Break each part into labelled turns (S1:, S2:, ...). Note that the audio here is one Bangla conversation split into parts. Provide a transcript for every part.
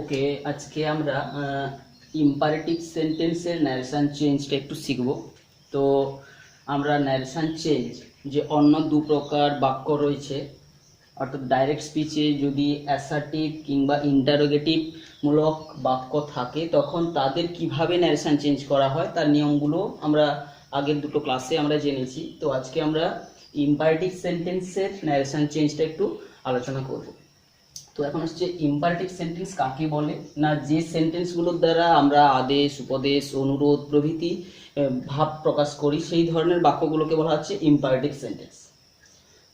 S1: ওকে, আজকে আমরা ইম্পারেটিভ সেন্টেন্সের ন্যারেশন চেঞ্জটা একটু শিখব। তো আমরা ন্যারেশন চেঞ্জ যে অন্য দু প্রকার বাক্য রয়েছে, অর্থাৎ ডাইরেক্ট স্পিচে যদি অ্যাসার্টিভ কিংবা ইন্টারোগেটিভ মূলক বাক্য থাকে তখন তাদের কিভাবে ন্যারেশন চেঞ্জ করা হয় তার নিয়মগুলো আমরা আগের দুটো ক্লাসে আমরা জেনেছি। তো আজকে আমরা ইম্পারেটিভ সেন্টেন্সের ন্যারেশন চেঞ্জটা একটু আলোচনা করব। তো এখন হচ্ছে ইম্পারেটিভ সেন্টেন্স কাকে বলে না, যে সেন্টেন্সগুলোর দ্বারা আমরা আদেশ, উপদেশ, অনুরোধ প্রভৃতি ভাব প্রকাশ করি সেই ধরনের বাক্যগুলোকে বলা হচ্ছে ইম্পারেটিভ সেন্টেন্স।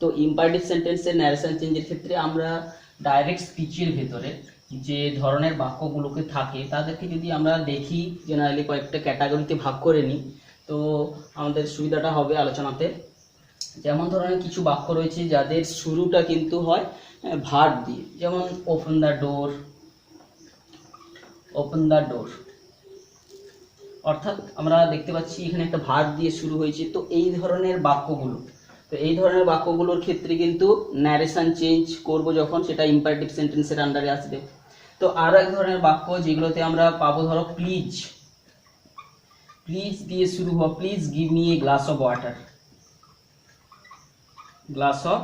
S1: তো ইম্পারেটিভ সেন্টেন্সের ন্যারেশন চেঞ্জের ক্ষেত্রে আমরা ডাইরেক্ট স্পিচের ভেতরে যে ধরনের বাক্যগুলোকে থাকে তাদেরকে যদি আমরা দেখি, জেনারেলি কয়েকটা ক্যাটাগরিতে ভাগ করে নিই, তো আমাদের সুবিধাটা হবে আলোচনাতে। যেমন ধরনের কিছু বাক্য রয়েছে যাদের শুরুটা কিন্তু হয় ভার্ব দিয়ে, যেমন open the door, open the ডোর, অর্থাৎ আমরা দেখতে পাচ্ছি এখানে একটা ভার্ব দিয়ে শুরু হয়েছে। তো এই ধরনের বাক্যগুলোর ক্ষেত্রে কিন্তু ন্যারেশন চেঞ্জ করব যখন, সেটা ইম্পারেটিভ সেন্টেন্সের আন্ডারে আসবে। তো আরো এক ধরনের বাক্য যেগুলোতে আমরা পাবো, ধরো প্লিজ, প্লিজ দিয়ে শুরু হওয়া, please give me a glass of water, glass of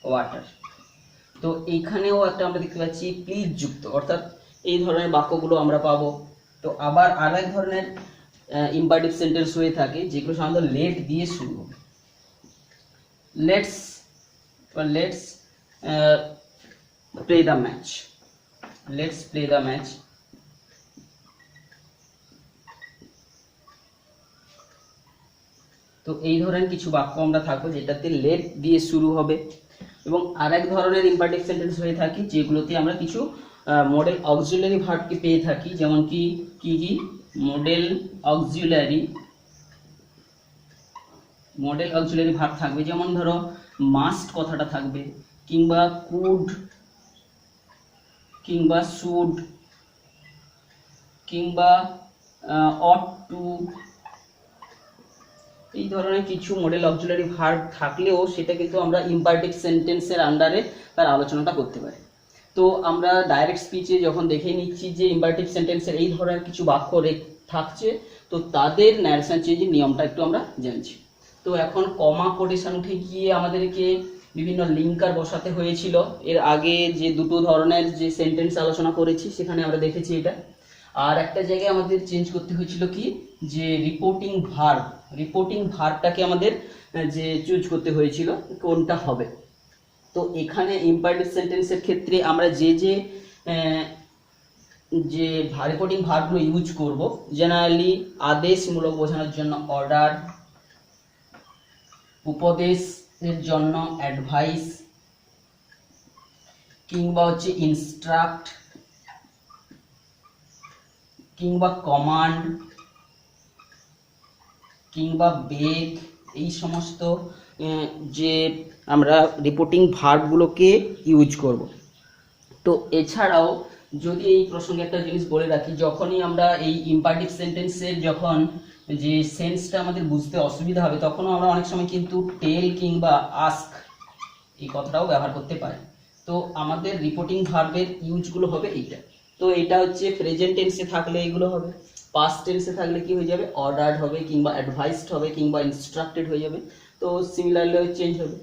S1: water. তো এইখানেও একটা আমরা দেখতে পাচ্ছি প্লিজ যুক্ত, অর্থাৎ এই ধরনের বাক্যগুলো আমরা পাবো। তো আবার আর এক ধরনের ইম্পারেটিভ সেন্টেন্স হয়ে থাকে যেগুলো সাধারণত লেট দিয়ে শুরু হবে। Let's play the match, let's play the match. তো এই ধরনের কিছু বাক্য আমরা থাকবো যেটাতে লেট দিয়ে শুরু হবে। এবং আরেক ধরনের ইম্পারেটিভ সেন্টেন্স হয়ে থাকে যেগুলোতে আমরা কিছু মডেল অক্সিলারি ভার্বকে পেয়ে থাকি, যেমন কি কি কি মডেল অক্সিলারি ভার্ব থাকবে, যেমন ধরো মাস্ট কথাটা থাকবে, কিংবা কুড, কিংবা শুড, কিংবা অট টু। এই ধরনের কিছু মডেল অক্সিলারি ভার্ব থাকলেও সেটা কিন্তু আমরা ইম্পারেটিভ সেন্টেন্সের আন্ডারে তার আলোচনাটা করতে পারি। তো আমরা ডাইরেক্ট স্পিচে যখন দেখে নিচ্ছি যে ইম্পারেটিভ সেন্টেন্সের এই ধরনের কিছু বাক্য থাকছে, তো তাদের ন্যারেশন চেঞ্জের নিয়মটা একটু আমরা জানছি। তো এখন কমা কোটেশন উঠে গিয়ে আমাদেরকে বিভিন্ন লিঙ্কার বসাতে হয়েছিল। এর আগে যে দুটো ধরনের যে সেন্টেন্স আলোচনা করেছি সেখানে আমরা দেখেছি এটা। আর একটা জায়গায় আমাদের চেঞ্জ করতে হয়েছিল কি, যে রিপোর্টিং ভার্বটাকে আমাদের যে চুজ করতে হয়েছিল কোনটা হবে। তো এখানে ইম্পারেটিভ সেন্টেন্সের ক্ষেত্রে আমরা যে রিপোর্টিং ভার্বগুলো ইউজ করব, জেনারেলি আদেশমূলক বোঝানোর জন্য অর্ডার, উপদেশের জন্য অ্যাডভাইস, কিংবা হচ্ছে ইনস্ট্রাক্ট, কিংবা কমান্ড, কিংবা বেগ, এই সমস্ত যে আমরা রিপোর্টিং ভার্বগুলোকে ইউজ করব। তো এছাড়াও যদি এই প্রসঙ্গে একটা জিনিস বলে রাখি, যখনই আমরা এই ইম্পারেটিভ সেন্টেন্সের যখন যে সেন্সটা আমাদের বুঝতে অসুবিধা হবে তখনও আমরা অনেক সময় কিন্তু টেল কিংবা আস্ক এই কথাটাও ব্যবহার করতে পারি। তো আমাদের রিপোর্টিং ভার্বের ইউজগুলো হবে এইটা। তো এটা হচ্ছে প্রেজেন্ট টেন্সে থাকলে এগুলো হবে, পাস্ট টেন্সে থাকলে কি হয়ে যাবে, অর্ডার্ড হবে, কিংবা অ্যাডভাইসড হবে, কিংবা ইনস্ট্রাক্টেড হয়ে যাবে। তো সিমিলারলি চেঞ্জ হবে।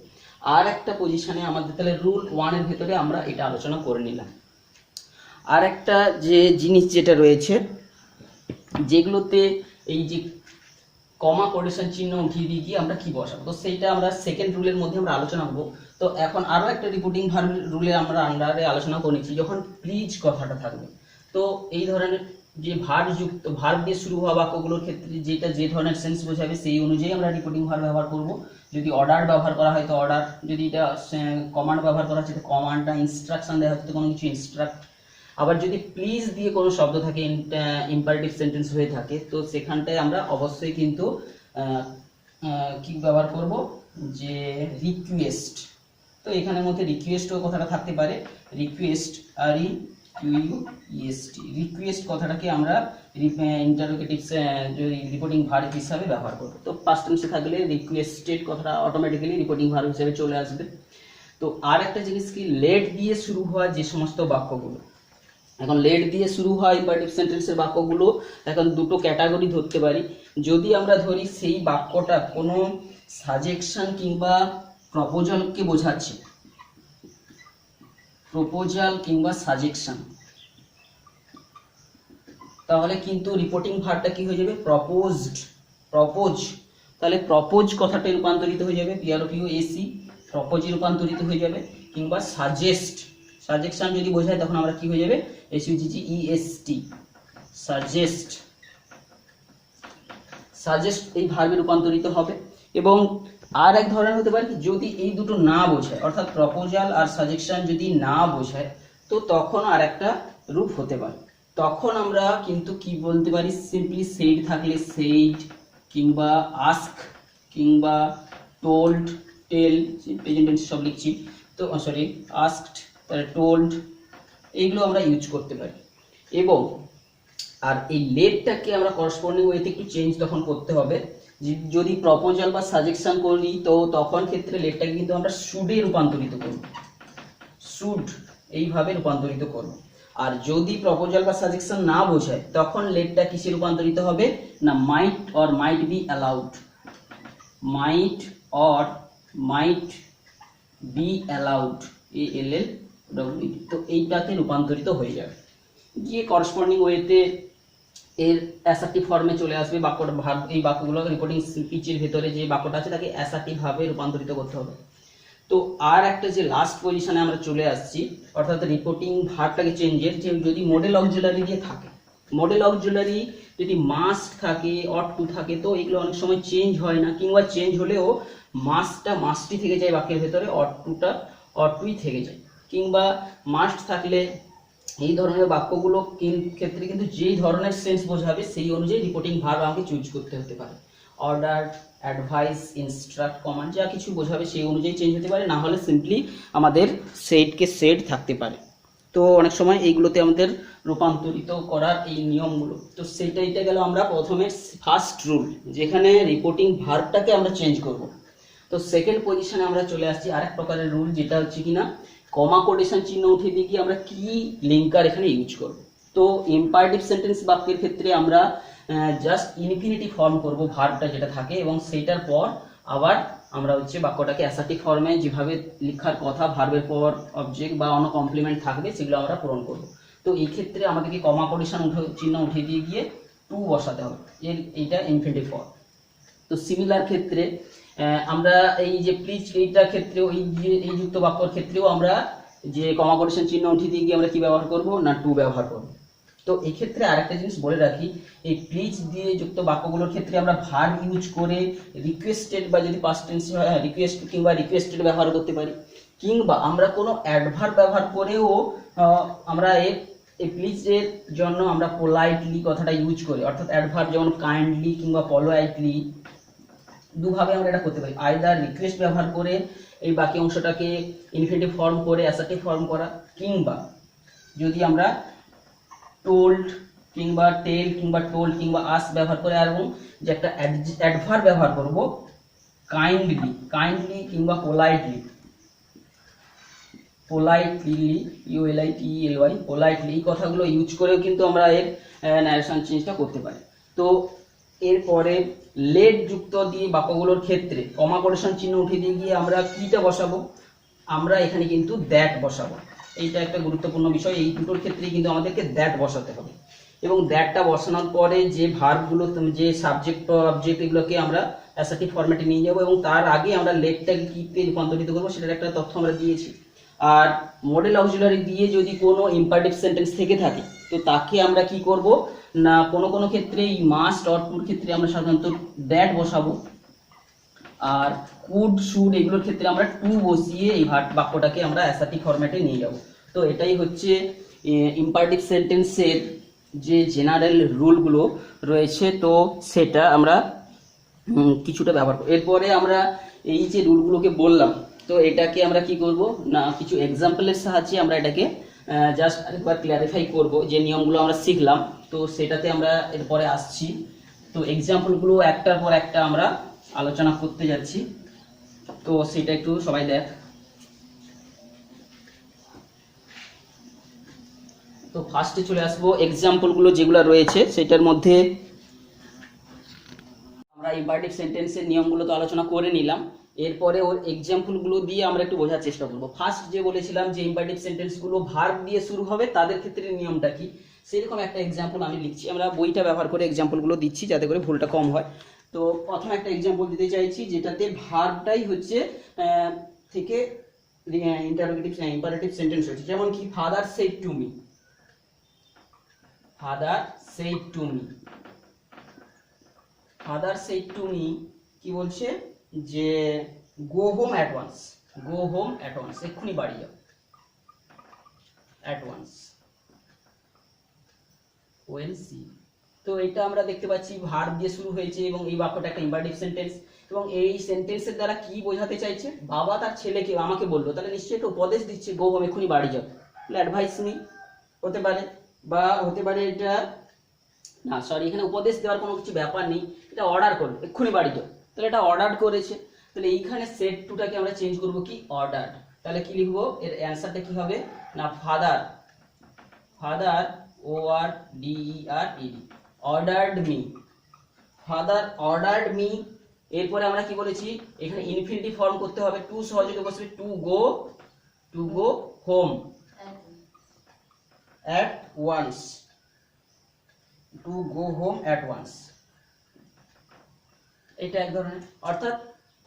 S1: আর একটা পজিশনে আমাদের তাহলে রুল 1 এর ভেতরে আমরা এটা আলোচনা করে নিলাম। আর একটা যে জিনিস যেটা রয়েছে, যেগুলোতে এই যে কমা কোটেশন চিহ্ন উঠিয়ে দিয়ে গিয়ে আমরা কি বসাবো, তো সেইটা আমরা সেকেন্ড রুলের মধ্যে আমরা আলোচনা করবো। তো এখন আরো একটা রিপোর্টিং ভার্ব রুলে আমরা আন্ডারে আলোচনা করেছি, যখন প্লিজ কথাটা থাকবে, তো এই ধরনের যে ভার্ব দিয়ে শুরু হওয়া বাক্যগুলোর ক্ষেত্রে যেটা যে ধরনের সেন্স বোঝাবে সেই অনুযায়ী আমরা রিপোর্টিং ভার্ব ব্যবহার করব। যদি অর্ডার ব্যবহার করা হয় তো অর্ডার, যদি এটা কমান্ড ব্যবহার করা হচ্ছে তো কমান্ডটা, ইনস্ট্রাকশন দেওয়া হচ্ছে তো কোনো কিছু ইনস্ট্রাক্ট। আবার যদি প্লিজ দিয়ে কোনো শব্দ থাকে, ইম্পারেটিভ সেন্টেন্স হয়ে থাকে, তো সেখানটায় আমরা অবশ্যই কিন্তু কি ব্যবহার করব, যে রিকোয়েস্ট। তো এখানের মধ্যে রিকোয়েস্ট কথাটা থাকতে পারে, রিকোয়েস্ট, রিকোয়েস্ট কথাটাকে আমরা ইন্টারোগেটিভ রিপোর্টিং ভার্ব হিসাবে ব্যবহার করব। তো পাস্ট টেন্সে থাকলে রিকোয়েস্টেড কথাটা অটোমেটিক্যালি রিপোর্টিং ভার্ব হিসেবে চলে আসবে। তো আর একটা জিনিস কি, লেট দিয়ে শুরু হওয়া যে সমস্ত বাক্যগুলো, এখন লেট দিয়ে শুরু হয় ইম্পারেটিভ সেন্টেন্সের বাক্যগুলো এখন দুটো ক্যাটাগরি ধরতে পারি। যদি আমরা ধরি সেই বাক্যটা কোনো সাজেকশন কিংবা প্রপোজালকে বোঝাচ্ছে, প্রপোজাল কিংবা সাজেকশন, তাহলে কিন্তু রিপোর্টিং ভার্বটা কি হয়ে যাবে, প্রপোজড, প্রপোজ। তাহলে প্রপোজ কথাটা রূপান্তরিত হয়ে যাবে PROPOAC, প্রপোজে রূপান্তরিত হয়ে যাবে। কিংবা সাজেস্ট, সাজেকশন যদি বোঝায় তখন আমরা কি হয়ে যাবে, SUGGEST, সাজেস্ট, সাজেস্ট এই ভার্বে রূপান্তরিত হবে। এবং আর এক ধরনের হতে পারে যদি এই দুটো না বোঝায়, অর্থাৎ প্রপোজাল আর সাজেকশন যদি না বোঝায়, তো তখন আর একটা রূপ হতে পারে। তখন আমরা কিন্তু কি বলতে পারি, সিম্পলি সেইড থাকলে সেইড, কিংবা আস্ক, কিংবা টোল্ড, টেল, প্রেজেন্ট টেন্স সব লিখছি তো, সরি আস্কড, তাহলে টোল্ড, এইগুলো আমরা ইউজ করতে পারি। এবং আর এই লেটটাকে আমরা করসপন্ডিং ওয়েতে একটু চেঞ্জ তখন করতে হবে। যদি প্রপোজাল বা সাজেকশন করি তো তখন ক্ষেত্রে লেটটাকে কিন্তু আমরা শুডে রূপান্তরিত করব, শুড এইভাবে রূপান্তরিত করব। আর যদি প্রপোজাল বা সাজেকশন না বোঝায় তখন লেটটা কিসে রূপান্তরিত হবে না, might or might be allowed, might or might be allowed, ALLOWD, তো এইটাতে রূপান্তরিত হয়ে যাবে, গিয়ে করসপন্ডিং ওয়েতে এর অ্যাসার্টিভ ফর্মে চলে আসবে বাক্যটা, ভার্ব, এই বাক্যগুলো রিপোর্টিং স্পিচের ভেতরে যে বাক্যটা আছে তাকে অ্যাসার্টিভ ভাবে রূপান্তরিত করতে হবে। তো আর একটা যে লাস্ট পজিশনে আমরা চলে আসছি, অর্থাৎ রিপোর্টিং ভার্বটাকে চেঞ্জের, যে যদি মডেল অক্সিলারি দিয়ে থাকে, মডেল অক্সিলারি যদি মাস্ট থাকে, অট টু থাকে, তো এগুলো অনেক সময় চেঞ্জ হয় না, কিংবা চেঞ্জ হলেও মাস্টটা মাস্টই থেকে যায় বাক্যের ভেতরে, অট টুটা অট টুই থেকে যায়। কিংবা মাস্ট থাকলে এই ধরনের বাক্যগুলো ক্ষেত্রে কিন্তু যেই ধরনের সেন্স বোঝাবে সেই অনুযায়ী রিপোর্টিং ভার্ব আমাকে চুজ করতে হতে পারে। অর্ডার, অ্যাডভাইস, ইনস্ট্রাক্ট, কমান্ড, যা কিছু বোঝাবে সেই অনুযায়ী চেঞ্জ হতে পারে, না হলে সিম্পলি আমাদের সেটকে সেট থাকতে পারে। তো অনেক সময় এইগুলোতে আমাদের রূপান্তরিত করার এই নিয়মগুলো, তো সেইটা গেল আমরা প্রথমে ফার্স্ট রুল, যেখানে রিপোর্টিং ভার্বটাকে আমরা চেঞ্জ করব। তো সেকেন্ড পজিশনে আমরা চলে আসছি আরেক প্রকারের রুল, যেটা হচ্ছে কিনা কমা কোটেশন চিহ্ন উঠে দিয়ে গিয়ে আমরা কি লিঙ্কার এখানে ইউজ করব। তো ইম্পারেটিভ সেন্টেন্স বাক্যের ক্ষেত্রে আমরা জাস্ট ইনফিনিটিভ ফর্ম করব ভার্বটা যেটা থাকে, এবং সেইটার পর আবার আমরা হচ্ছে বাক্যটাকে অ্যাসার্টিভ ফর্মে যেভাবে লেখার কথা, ভার্বের পর অবজেক্ট বা অন্য কমপ্লিমেন্ট থাকবে সেগুলো আমরা পূরণ করব। তো এই ক্ষেত্রে আমাদেরকে কমা কোটেশন চিহ্ন উঠে দিয়ে গিয়ে টু বসাতে হবে, এইটা ইনফিনিটিভ ফর্ম। তো সিমিলার ক্ষেত্রে আমরা এই যে প্লিজ এইটার ক্ষেত্রেও, এই যুক্ত বাক্যর ক্ষেত্রেও আমরা যে কমা কোটেশন চিহ্ন উঠিয়ে দিয়ে গিয়ে আমরা কি ব্যবহার করব না, টু ব্যবহার করব। তো এই ক্ষেত্রে আরেকটা জিনিস বলে রাখি, এই প্লিজ দিয়ে যুক্ত বাক্যগুলোর ক্ষেত্রে আমরা ভার্ব ইউজ করে রিকোয়েস্টেড বা যদি পাস্ট টেন্স হয় রিকোয়েস্ট কিংবা রিকোয়েস্টেড ব্যবহার করতে পারি, কিংবা আমরা কোনো অ্যাডভার্ব ব্যবহার করেও আমরা এই প্লিজের জন্য আমরা পোলাইটলি কথাটা ইউজ করি, অর্থাৎ অ্যাডভার্ব যেমন কাইন্ডলি কিংবা পলাইটলি, দুভাবে আমরা এটা করতে পারি। আইদার রিকোয়েস্ট ব্যবহার করে এই বাকি অংশটাকে ইনফিনিটিভ ফর্ম করে অ্যাসার্টিভ ফর্ম করা, কিংবা যদি আমরা টোল্ড কিংবা টেল কিংবা টোল্ড কিংবা আস ব্যবহার করে, এবং যে একটা অ্যাডভার্ব ব্যবহার করব কাইন্ডলি, কাইন্ডলি কিংবা পোলাইটলি, পোলাইটলি, ULITELY, পোলাইটলি, এই কথাগুলো ইউজ করেও কিন্তু আমরা এর ন্যারেশন চেঞ্জটা করতে পারি। তো এরপরে লেট যুক্ত দিয়ে বাক্যগুলোর ক্ষেত্রে কমা কোটেশন চিহ্ন উঠে দিয়ে গিয়ে আমরা কিটা বসাবো, আমরা এখানে কিন্তু দ্যাট বসাবো। এইটা একটা গুরুত্বপূর্ণ বিষয়, এই দুটোর ক্ষেত্রেই কিন্তু আমাদেরকে দ্যাট বসাতে হবে। এবং দ্যাটটা বসানোর পরে যে ভার্বগুলো, যে সাবজেক্ট অবজেক্ট, এগুলোকে আমরা অ্যাসার্টিভ ফরম্যাটে নিয়ে যাব, এবং তার আগে আমরা লেটটাকে কিতে রূপান্তরিত করবো সেটার একটা তথ্য আমরা দিয়েছি। আর মডেল অক্সিলারি দিয়ে যদি কোনো ইম্পারেটিভ সেন্টেন্স থেকে থাকে তো তাকে আমরা কি করব না, কোনো ক্ষেত্রে এই মাস্ট অর টুর ক্ষেত্রে আমরা সাধারণত দ্যাট বসাবো, আর কুড, শুড এগুলোর ক্ষেত্রে আমরা টু বসিয়ে এই বাক্যটাকে আমরা অ্যাসার্টিভ ফরম্যাটে নিয়ে যাব। তো এটাই হচ্ছে ইম্পারেটিভ সেন্টেন্সের যে জেনারেল রুলগুলো রয়েছে, তো সেটা আমরা কিছুটা ব্যবহার করব। এরপরে আমরা এই যে রুলগুলোকে বললাম, তো এটাকে আমরা কি করব না, কিছু এক্সাম্পলের সাহায্যে আমরা এটাকে জাস্ট আরেকবার ক্লিয়ারিফাই করব, যে নিয়মগুলো আমরা শিখলাম তো সেটাতে আমরা এরপরে আসছি। তো এক্সাম্পলগুলো একটার পর একটা আমরা আলোচনা করতে যাচ্ছি, তো সেটা একটু সবাই দেখ। তো ফার্স্টে চলে আসবো এক্সাম্পলগুলো যেগুলো রয়েছে সেটার মধ্যে আমরা ইম্পারেটিভ সেন্টেন্সের নিয়মগুলো তো আলোচনা করে নিলাম, এরপরে ওর এক্সাম্পলগুলো দিয়ে আমরা একটু বোঝার চেষ্টা করব। ফার্স্ট যে বলেছিলাম যে ইম্পারেটিভ সেন্টেন্সগুলো ভার্ব দিয়ে শুরু হবে, তাদের ক্ষেত্রে নিয়মটা কি, সেরকম একটা এক্সাম্পল আমি লিখছি। আমরা বইটা ব্যবহার করে এক্সাম্পলগুলো দিচ্ছি যাতে করে ভুলটা কম হয়। তো প্রথমে একটা এক্সাম্পল দিতে চাইছি যেটাতে ভার্বটাই হচ্ছে থেকে ইন্টারোগেটিভ ইম্পারেটিভ সেন্টেন্স হয়েছে। যেমন কি father said to me, father said to me, father said to me কি বলছে যে go home at once, go home at once, এক্ষুনি বাড়ি যাও, অ্যাট ওয়ান্স, ওয়েল সি। তো এটা আমরা দেখতে পাচ্ছি ভার্ব দিয়ে শুরু হয়েছে এবং এই বাক্যটা একটা ইম্পারেটিভ সেন্টেন্স, এবং এই সেন্টেন্সের দ্বারা কি বোঝাতে চাইছে, বাবা তার ছেলেকে আমাকে বললো, তাহলে নিশ্চয়ই একটা উপদেশ দিচ্ছে, গো হোম, এক্ষুনি বাড়ি যাও, তাহলে অ্যাডভাইস নি হতে পারে, বা হতে পারে এটা না সরি, এখানে উপদেশ দেওয়ার কোনো কিছু ব্যাপার নেই, এটা অর্ডার করলো, এক্ষুনি বাড়ি যাও, তাহলে এটা অর্ডার করেছে। তাহলে এইখানে সেড টুটাকে আমরা চেঞ্জ করবো কি অর্ডার, তাহলে কি লিখবো, এর অ্যান্সারটা কি হবে না father, father O R D E R ED, ordered me, father ordered me. এরপরে আমরা কি বলেছি, এখানে ইনফিনিটিভ ফর্ম করতে হবে, টু সহযোগে বসবে to go home at once, to go home at once, এটা এক ধরনের। অর্থাৎ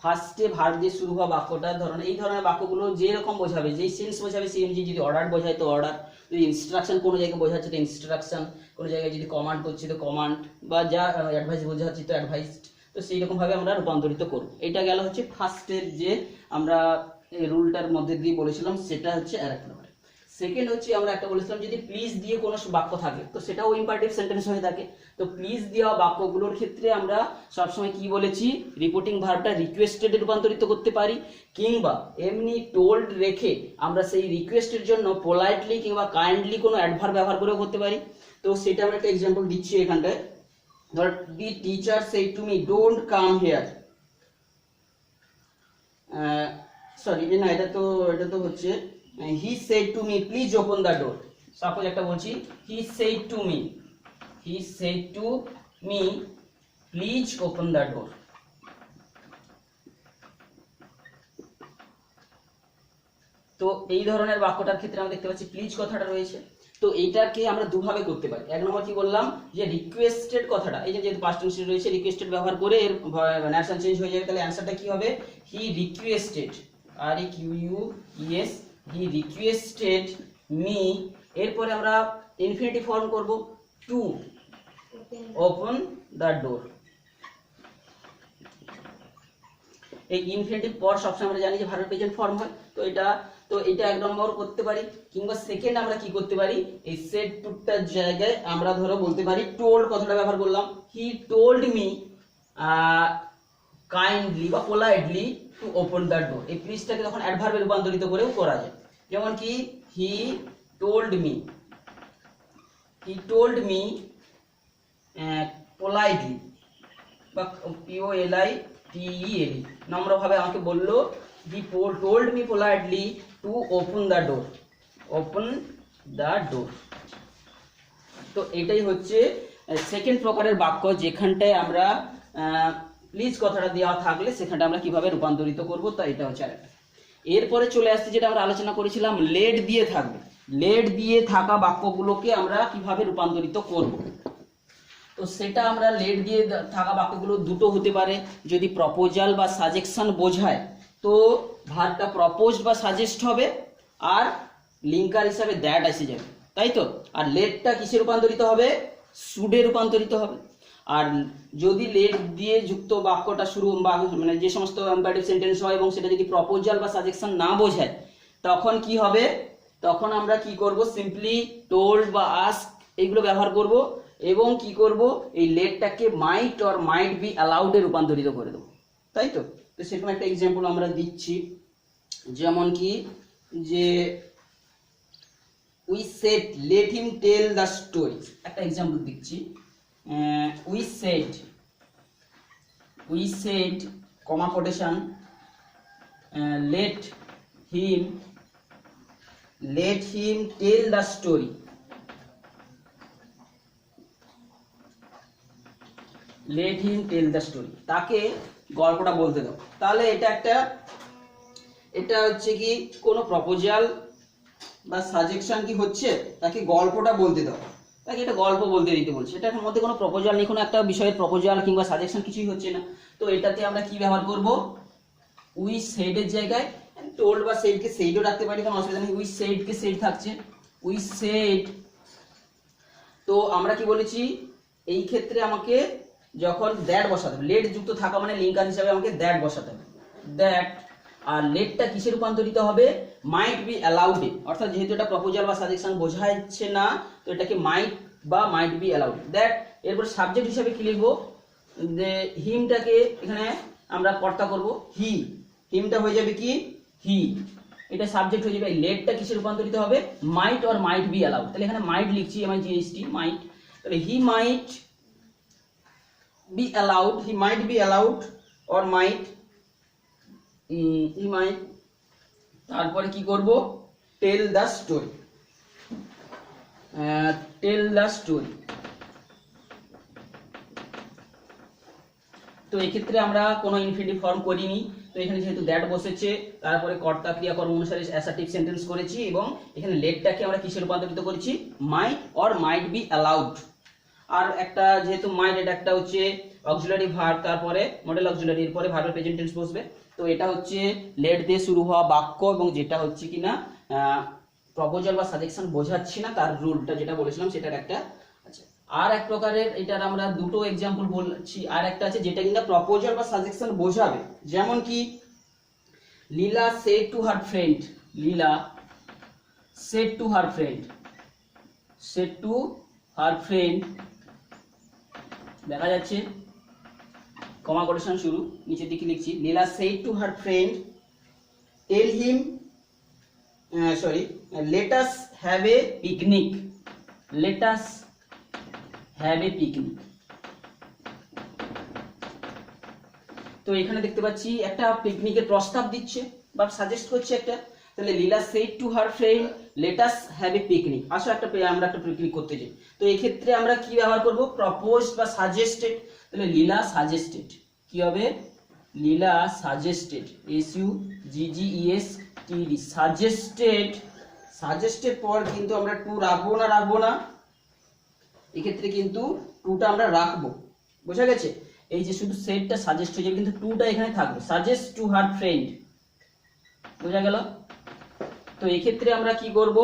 S1: ফার্স্টে ভার্ব দিয়ে শুরু হওয়া বাক্যটা ধরনের, এই ধরনের বাক্যগুলো যেরকম বোঝাবে, যেই সেন্স বোঝাবে সেই অনুযায়ী, যদি অর্ডার বোঝায় তো অর্ডার, যদি ইনস্ট্রাকশন কোনো জায়গায় বোঝাচ্ছে তো ইনস্ট্রাকশন, কোনো জায়গায় যদি কমান্ড করছি তো কমান্ড, বা যা অ্যাডভাইস বোঝাচ্ছি তো অ্যাডভাইসড, তো সেই রকম ভাবে আমরা রূপান্তরিত করব। এটা গেল হচ্ছে ফার্স্টের যে আমরা রুলটার মধ্যে দিয়ে বলেছিলাম, সেটা হচ্ছে আরেক নম্বর। সেকেন্ড হচ্ছে আমরা একটা বলেছিলাম যদি প্লিজ দিয়ে কোনো বাক্য থাকে তো সেটাও ইম্পারেটিভ সেন্টেন্স হয়ে থাকে। তো প্লিজ দেওয়া বাক্যগুলোর ক্ষেত্রে আমরা সবসময় কি বলেছি, রিপোর্টিং ভার্বটা রিকোয়েস্টেডে রূপান্তরিত করতে পারি, কিংবা এমনি টোল্ড রেখে আমরা সেই রিকোয়েস্টের জন্য পোলাইটলি কিংবা কাইন্ডলি কোনো অ্যাডভার্ব ব্যবহার করেও করতে পারি। তো সেটা আমরা একটা এক্সাম্পল দিচ্ছি এখানটায়। ধর the teacher said to me don't come here, sorry না এটা তো হচ্ছে he said to me please open the door, suppose একটা বলছি he said to me please open the door। তো এই ধরনের বাক্যটার ক্ষেত্রে আমরা দেখতে পাচ্ছি প্লিজ কথাটা রয়েছে। তো এইটাকে আমরা দুভাবে করতে পারি। এক নম্বর কি বললাম যে রিকোয়েস্টেড কথাটা, এই যে যেহেতু পাস্ট টেন্স রয়েছে রিকোয়েস্টেড ব্যবহার করে এর ন্যাশনাল চেঞ্জ হয়ে যাবে, তাহলে অ্যান্সারটা কি হবে he requested, R E Q U E S, he requested me. এরপরে আমরা ইনফিনিটিভ ফর্ম করব টু ওপেন দ্য ডোর। এই ইনফিনিটিভ পর সবসময় আমরা জানি যে ভার্ব প্রেজেন্ট ফর্ম হয়, তো এটা এক নম্বর করতে পারি। কিংবা সেকেন্ড আমরা কি করতে পারি, এই সেড টুটার জায়গায় আমরা ধরো বলতে পারি টোল্ড কথাটা ব্যবহার করলাম, হি টোল্ড মি কাইন্ডলি বা politely two open the door. এই প্লিজটাকে তখন অ্যাডভার্বে রূপান্তরিত করেও করা যায়, যেমন কি হি টোল্ড মি পোলাইটলি বা POLITELE নম্রভাবে আমাকে বললো, হি told me politely two open the ডোর। তো এটাই হচ্ছে সেকেন্ড প্রকারের বাক্য, যেখানটায় আমরা প্লিজ কথাটা দেওয়া থাকলে সেখানটা আমরা কিভাবে রূপান্তরিত করব, তা এটা হচ্ছে আরেকটা। এরপরে চলে আসছে যেটা আমরা আলোচনা করেছিলাম, লেট দিয়ে থাকবে, লেট দিয়ে থাকা বাক্যগুলোকে আমরা কিভাবে রূপান্তরিত করব। তো সেটা আমরা লেট দিয়ে থাকা বাক্যগুলো দুটো হতে পারে, যদি প্রপোজাল বা সাজেকশন বোঝায় তো ভার্বটা প্রপোজড বা সাজেস্ট হবে, আর লিঙ্কার হিসাবে দ্যাট এসে যাবে, তাই তো। আর লেটটা কিসে রূপান্তরিত হবে, শুডে রূপান্তরিত হবে। আর যদি লেট দিয়ে যুক্ত বাক্যটা শুরু বা মানে যে সমস্ত ইম্পারেটিভ সেন্টেন্স হয় এবং সেটা যদি প্রপোজাল বা সাজেকশন না বোঝায়, তখন কি হবে, তখন আমরা কি করব, সিম্পলি টোল্ড বা আস্ক এইগুলো ব্যবহার করব, এবং কি করব, এই লেটটাকে মাইট অর মাইট বি অ্যালাউডে রূপান্তরিত করে দেবো, তাই তো। তো সেরকম একটা এক্সাম্পল আমরা দিচ্ছি, যেমন কি যে we said let him tell the story, একটা এক্সাম্পল দিচ্ছি। We said comma quotation let him tell the story, let him tell the story, তাকে গল্পটা বলতে দাও। তাহলে এটা হচ্ছে কি কোনো প্রপোজাল বা সাজেশন কি হচ্ছে, তাকে গল্পটা বলতে দাও, তাকে এটা গল্প বলতে দিতে বলছে। এটার মধ্যে কোনো প্রপোজাল নেই, কোনো একটা বিষয়ের প্রপোজাল কিংবা সাজেশন কিছুই হচ্ছে না। তো এটাতে আমরা কি ব্যবহার করব, উই সেডের জায়গায় টোল্ড বা সেডকে সেডও রাখতে পারি, কোনো অসুবিধা নেই। উই সেডকে সেড থাকছে, উই সেড। তো আমরা কি বলেছি, এই ক্ষেত্রে আমাকে যখন দ্যাট বসাতে হবে, লেট যুক্ত থাকা মানে লিঙ্কার হিসাবে আমাকে দ্যাট বসাতে হবে, দ্যাট। আর লেটটা কিসে রূপান্তরিত হবে, মাইট বি অ্যালাউড, অর্থাৎ যেহেতু এটা প্রপোজাল বা সাজেশন বোঝাচ্ছে না, তো এটাকে মাইট বা মাইট বি অ্যালাউড, দ্যাট। এরপর সাবজেক্ট হিসাবে কি লিখবো, যে হিমটাকে এখানে আমরা কর্তা করব, হি, হিমটা হয়ে যাবে কি হি, এটা সাবজেক্ট হয়ে যাবে। লেটটা কিসে রূপান্তরিত হবে, might or might be allowed. তাহলে এখানে মাইট লিখছি, MIGHT, মাইট। তাহলে he might be allowed, he might be allowed or might, he might. তারপরে কি করব, tell the story, tell the story. তো এক্ষেত্রে আমরা কোনো ইনফিনিটিভ ফর্ম করিনি, তো এখানে যেহেতু দ্যাট বসেছে, তারপরে কর্তা ক্রিয়াকর্ম অনুসারে অ্যাসার্টিভ সেন্টেন্স করেছি, এবং এখানে লেটটাকে আমরা কিসে রূপান্তরিত করেছি, মাইট অর মাইট বি অ্যালাউড। আর একটা যেহেতু মাইট, এটা একটা হচ্ছে অক্সিলারি ভার্ব, তারপরে মডেল অক্সিলারি, এরপরে ভার্বের প্রেজেন্ট টেন্স বসবে। তো এটা হচ্ছে লেট দিয়ে শুরু হওয়া বাক্য, এবং যেটা হচ্ছে কিনা প্রপোজাল বা সাজেশন বোঝাচ্ছি না, তার রুলটা যেটা বলেছিলাম সেটার একটা। আচ্ছা, আর এক প্রকারের, এটার আমরা দুটো এক্সাম্পল বলছি। আর একটা আছে যেটা কিনা প্রপোজাল বা সাজেশন বোঝাবে, যেমন কি Leela said to her friend, Leela said to her friend, said to her friend, দেখা যাচ্ছে কমা কোটেশন শুরু, নিচের দিকে লিখছি, Leela said to her friend tell him, let us have a picnic, let us have a picnic। তো এখানে দেখতে পাচ্ছি একটা পিকনিকের প্রস্তাব দিচ্ছে বা সাজেস্ট করছে একটা। তাহলে Leela said to her friend let us have a picnic, আসো আমরা একটা পিকনিক করতে যাই। তো এই ক্ষেত্রে আমরা কি ব্যবহার করব, প্রপোজড বা সাজেস্টেড। তাহলে লীলা সাজেস্টেড কি হবে, লীলা সাজেস্টেড, SUGGESTED, সাজেস্টেড। সাজেস্টেড পর কিন্তু আমরা টু রাখবো না, এক্ষেত্রে কিন্তু টুটা আমরা রাখবো, বোঝা গেছে। এই যে শুধু সেটটা সাজেস্ট হয়ে যাবে, কিন্তু টুটা এখানে থাকবে, সাজেস্ট টু হার ফ্রেন্ড, বোঝা গেল। তো এক্ষেত্রে আমরা কি করব,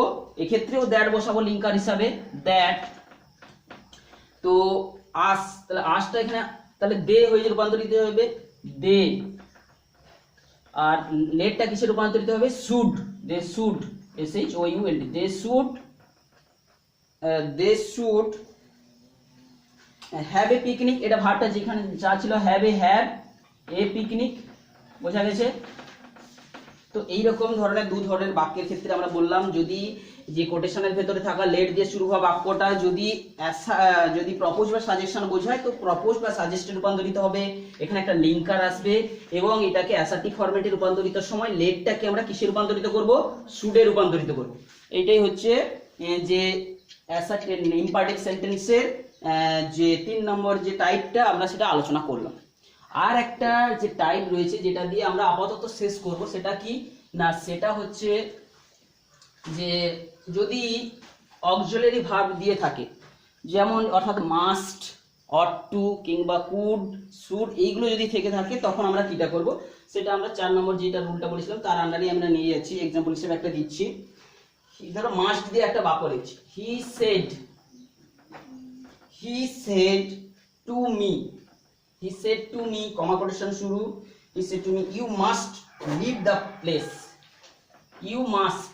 S1: এক্ষেত্রেও দ্যাট বসাবো লিঙ্কার হিসাবে, দ্যাট। তো আস, তাহলে আসটা এখানে তাহলে দে হয়ে রূপান্তরিত হবে, দে। আর লেটটা কিসে রূপান্তরিত হবে, should, they should, SHOULD, they should, they should have a picnic. এটা ভার্বটা যেখানে যা ছিল, হ্যাভ এ পিকনিক, বোঝা গেছে। তো এইরকম ধরনের দু ধরনের বাক্যের ক্ষেত্রে আমরা বললাম, যদি যে কোটেশনের ভেতরে থাকা লেট দিয়ে শুরু হওয়া বাক্যটা যদি প্রপোজ বা সাজেশন বোঝায়, তো প্রপোজ বা সাজেস্টে রূপান্তরিত হবে, এখানে একটা লিঙ্কার আসবে, এবং এটাকে অ্যাসার্টিভ ফরম্যাটে রূপান্তরিত সময় লেটটাকে আমরা কিসে রূপান্তরিত করব, শুডে রূপান্তরিত করব। এইটাই হচ্ছে যে অ্যাসার্টিভ ইম্পারেটিভ সেন্টেন্সের যে 3 নম্বর যে টাইপটা আমরা সেটা আলোচনা করলাম। আর একটা যে টাইপ রয়েছে যেটা দিয়ে আমরা আপাতত শেষ করব, সেটা কি না, সেটা হচ্ছে যে যদি অক্সিলারি ভার্ব দিয়ে থাকে, যেমন অর্থাৎ মাস্ট, অট টু কিংবা কুড, শুড, এইগুলো যদি থেকে থাকে, তখন আমরা কিটা করব, সেটা আমরা 4 নম্বর যেটা রুলটা বলেছিলাম তার আন্ডারে আমরা নিয়ে যাচ্ছি। এক্সাম্পল হিসেবে একটা দিচ্ছি, ধরো মাস্ট দিয়ে একটা বাক্য লিখছি, হি said to me, he said to me, comma quotation শুরু, he said to me, you must leave the place, you must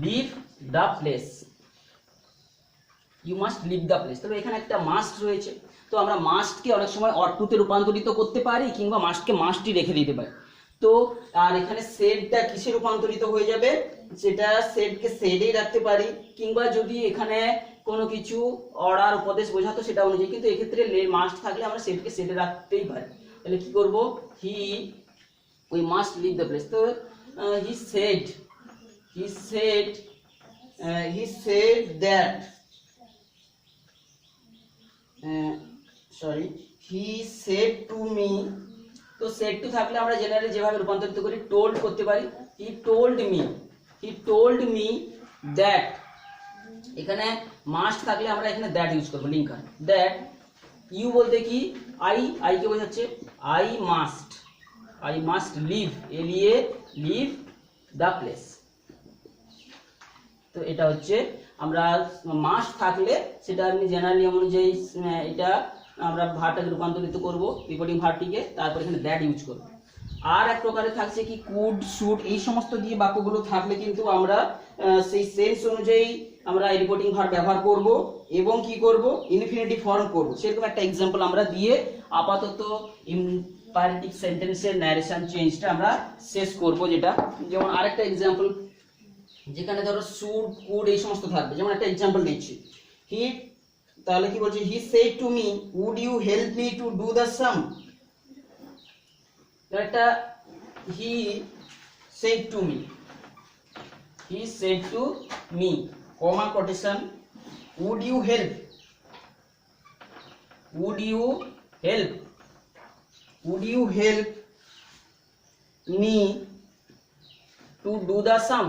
S1: leave the place, you must leave the place। তবে এখানে একটা মাস্ট রয়েছে, তো আমরা মাস্টকে অনেক সময় অট টুতে রূপান্তরিত করতে পারি, কিংবা মাস্টকে মাস্টই রেখে দিতে পারি। তো আর এখানে সেডটা কিসে রূপান্তরিত হয়ে যাবে, সেটা সেডকে সেডেই রাখতে পারি, কিংবা যদি এখানে কোনো কিছু অর্ডার উপদেশ বোঝাতো সেটা অনুযায়ী, কিন্তু এক্ষেত্রে মাস্ট থাকলে আমরা সেডকে সেডে রাখতেই পারি। তাহলে কি করব, we must leave the place। তো he said that sorry, he said to me. তো সেড টু থাকলে আমরা জেনারেলি যেভাবে রূপান্তরিত করি টোল্ড করতে পারি। হি টোল্ড মি দ্যাট, এখানে মাস্ট থাকলে আমরা এখানে দ্যাট ইউজ করবো লিঙ্কার। দ্যাট ইউ বলতে কি আই কে বোঝাচ্ছে, I must leave, leave the place. তো এটা হচ্ছে আমরা মাস্ট থাকলে সেটা আমি জেনারেলি অনুযায়ী এটা আমরা ভার্বটাকে রূপান্তরিত করব, রিপোর্টিং ভার্বটিকে, তারপর এখানে দ্যাট ইউজ করব। আর এক প্রকারে থাকছে কি কুড, শুড, এই সমস্ত দিয়ে বাক্যগুলো থাকলে কিন্তু আমরা সেই সেন্স অনুযায়ী আমরা এই রিপোর্টিং ভার্ব ব্যবহার করব এবং কি করব, ইনফিনিটিভ ফর্ম করব। সেরকম একটা এক্সাম্পল আমরা দিয়ে আপাতত ইম্পারেটিভ সেন্টেন্সের ন্যারেশন চেঞ্জটা আমরা শেষ করব। যেটা যেমন আরেকটা এক্সাম্পল, যেখানে ধরো শুড, কুড এই সমস্ত থাকবে। যেমন একটা এক্সাম্পল দিচ্ছি, হি, তাহলে কি বলছে, he said to me would you help me to do the sum. একটা he said to me comma quotation, would you help me to do the sum.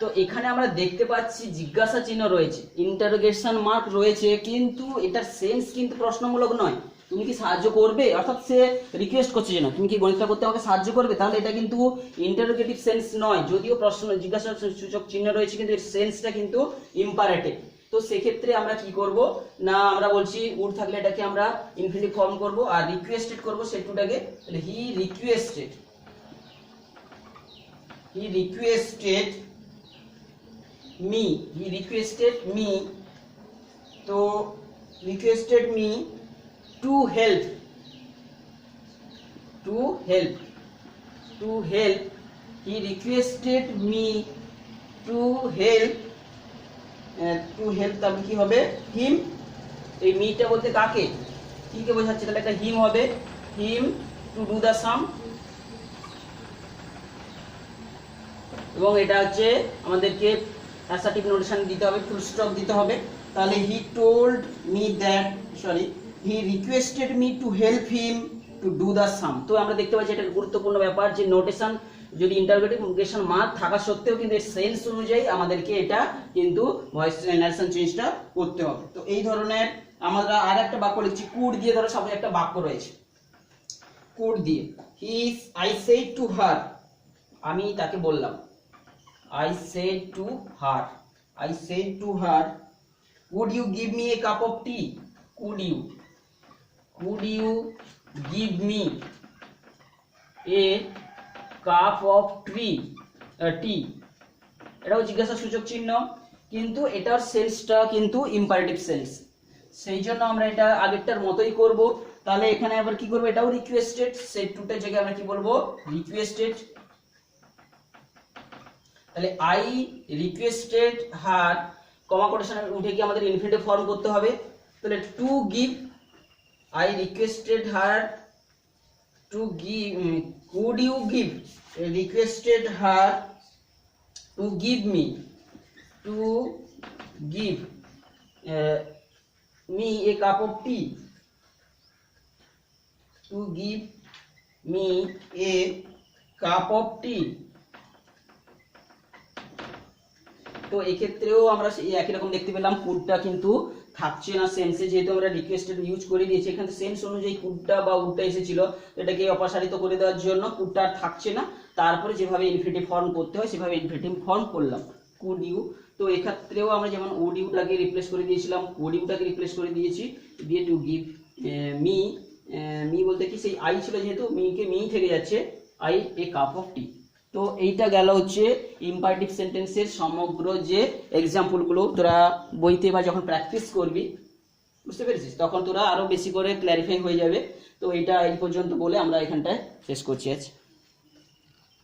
S1: তো এখানে আমরা দেখতে পাচ্ছি জিজ্ঞাসা চিহ্ন রয়েছে, ইন্টারোগেশন মার্ক রয়েছে, কিন্তু এটার সেন্স কিন্তু প্রশ্নমূলক নয়। তুমি কি সাহায্য করবে, অর্থাৎ সে রিকোয়েস্ট করছে যেন তুমি কি গণিতটা করতে আমাকে সাহায্য করবে, তাহলে এটা কিন্তু ইন্টারোগেটিভ সেন্স নয়। যদিও প্রশ্ন জিজ্ঞাসা সূচক চিহ্ন রয়েছে, কিন্তু এর সেন্সটা কিন্তু ইম্পারেটিভ। তো সেক্ষেত্রে আমরা কি করব না, আমরা বলছি উড থাকলে এটাকে আমরা ইনফিনিটিভ ফর্ম করব, আর রিকোয়েস্টেড করব সেটুটাকে, তাহলে হি রিকোয়েস্টেড me, তো requested me to help, he requested me to help, তাহলে কি হবে, him, এই মিটা বলতে কাকে, কি কে বোঝাচ্ছে, তাহলে একটা হিম হবে, him to do the sum। এবং এটা হচ্ছে আমাদেরকে অ্যাসার্টিভ নোটেশন দিতে হবে, ফুল স্টপ দিতে হবে। তাহলে he requested me to help him to do the sum. তো আমরা দেখতে পাচ্ছি এটা গুরুত্বপূর্ণ ব্যাপার যে নোটেশন যদি ইন্টারোগেটিভ মার্ক থাকা সত্ত্বেও কিন্তু এর সেন্স অনুযায়ী আমাদেরকে এটা কিন্তু ভয়েস ন্যারেশন চেঞ্জটা করতে হবে। তো এই ধরনের আমরা আর একটা বাক্য লিখছি, কুড দিয়ে ধরো সামনে একটা বাক্য রয়েছে, কুড দিয়ে আই সেড টু হার, আমি তাকে বললাম, I said to her, would you give me a cup of tea? Could you give me a cup of tea? এটাও জিজ্ঞাসা সূচক চিহ্ন, কিন্তু এটার সেন্সটা কিন্তু ইম্পারেটিভ সেন্স, সেই জন্য আমরা এটা আগেরটার মতোই করব। তাহলে এখানে আবার কি করব, এটাও রিকোয়েস্টেড, সেড টুটার জায়গায় আমরা কি বলবো, রিকোয়েস্টেড। তাহলে I requested her, comma quotation উঠে গিয়ে আমাদের ইনফিনিটিভ ফর্ম করতে হবে। তাহলে to give, I requested her to give, could you give, requested her to give me a cup of tea, to give me a cup of tea. তো এক্ষেত্রেও আমরা একই রকম দেখতে পেলাম, কুডটা কিন্তু থাকছে না সেন্সে, যেহেতু আমরা রিকোয়েস্টেড ইউজ করে দিয়েছি। এখানে সেন্স অনুযায়ী কুডটা বা উডটা এসেছিল, এটাকে অপসারিত করে দেওয়ার জন্য কুডটা আর থাকছে না। তারপরে যেভাবে ইনফিনিটিভ ফর্ম করতে হয় সেভাবে ইনফিনিটিভ ফর্ম করলাম, কুড ইউ। তো এক্ষেত্রেও আমরা যেমন উড ইউটাকে রিপ্লেস করে দিয়েছিলাম, কুড ইউটাকে রিপ্লেস করে দিয়েছি দিয়ে টু গিভ মি বলতে কি সেই আই ছিল, যেহেতু মি থেকে যাচ্ছে, I A cup of tea. তো এইটা গেল হচ্ছে ইম্পারেটিভ সেন্টেন্সের সমগ্র যে এক্সাম্পলগুলো, তোরা বইতে বা যখন প্র্যাকটিস করবি, বুঝতে পেরেছিস, তখন তোরা আরো বেশি করে ক্ল্যারিফাই হয়ে যাবে। তো এইটা এই পর্যন্ত বলে আমরা এখানটায় শেষ করছি আজ।